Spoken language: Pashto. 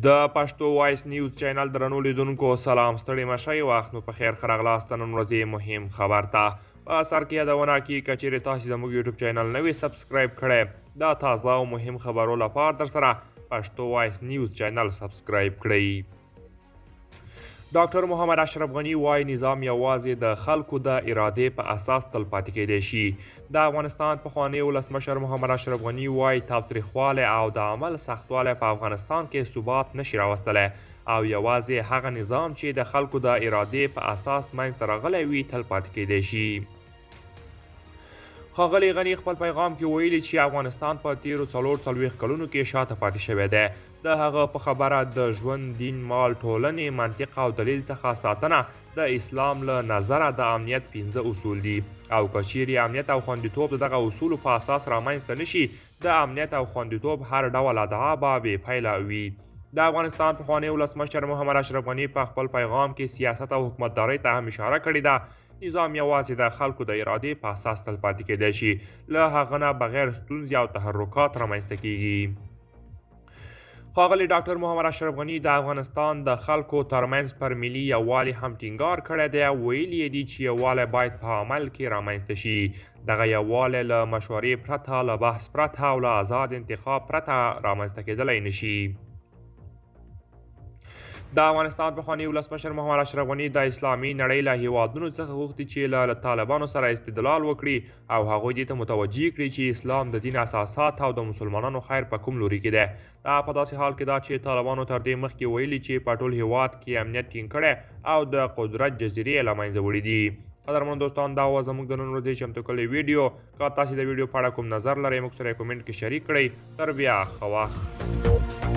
د پښتو وایس نیوز چینل درنو لیدونکو سلام ستړي مشئ وخت مو په خیر ښه راغلاست نن ورځې مهم خبر ته په سر کې یادونه کې که چیرې تاسې زموږ یوټیوب چینل نه وي سبسکرایب کړی دا تازه او مهم خبرو لپاره در سره پښتو وایس نیوز چینل سبسکرایب کړئ ډاکټر محمد اشرف غني وایي نظام یوازې د خلکو د ارادې په اساس تل پاتې کیدی شي د افغانستان پخوانی ولسمشر محمد اشرف غني وایي تاوتریخوالی او د عمل سختوالی په افغانستان کې ثبات نشي راوستلی او یوازې هغه نظام چې د خلکو د ارادې په اساس منځته راغلی وي تل پاتې کیدی شي ښاغلي غني خپل پیغام کې ویلي چې افغانستان په تیرو 40 کلونو کې شاته پاتې شوی دی د هغه په خبره د ژوند دین مال ټولنې منطق او دلیل څخه ساتنه د اسلام له نظره د امنیت 15 اصول دي او که چیرې امنیت او خوندیتوب د دغه اصولو په اساس رامنځته نشي د امنیت او خوندیتوب هر ډول ادعا به بې پیله وي د افغانستان پخوانی ولسمشر محمد اشرف غني په خپل پیغام کې سیاست او حکومتدارۍ ته هم اشاره کړې ده نظام یوازې د خلکو د ارادې په اساس تل پاتې کیدی شي له هغه نه بغیر ستونزې او تحرکات رامنځته کیږي ښاغلي ډاکټر محمد اشرف غني د افغانستان د خلکو ترمنځ پر ملي یووالي هم ټینګار کړی دی ویلي یې دي چې یووالی باید په عمل کې رامنځته شي دغه یووالی له مشورې پرته له بحث پرته او له آزاد انتخاب پرته رامنځته کیدلی نشي د افغانستان پخوانی ولسمشر محمد اشرف غني د اسلامي نړۍ له هیوادونو څخه غوښتي چې له طالبانو سره استدلال وکړي او هغوی دې ته متوجه کړي چې اسلام د دین اساسات او د مسلمانانو خیر په کوم لوري کې دی دا په داسې حال کې ده چې طالبانو تر دې مخکې ویلي چې په ټول هیواد کې امنیت ټینګ کړی او د قدرت جزیرې له منځه وړي دي قدرمنو دوستان دا وه زموږ د نن ورځې چمتو کړی ویډیو که تاسې د ویډیو په اړه کوم نظر لرئ موږ سره یې کومنټ کې شریک کړئ تر بیا ښه وخت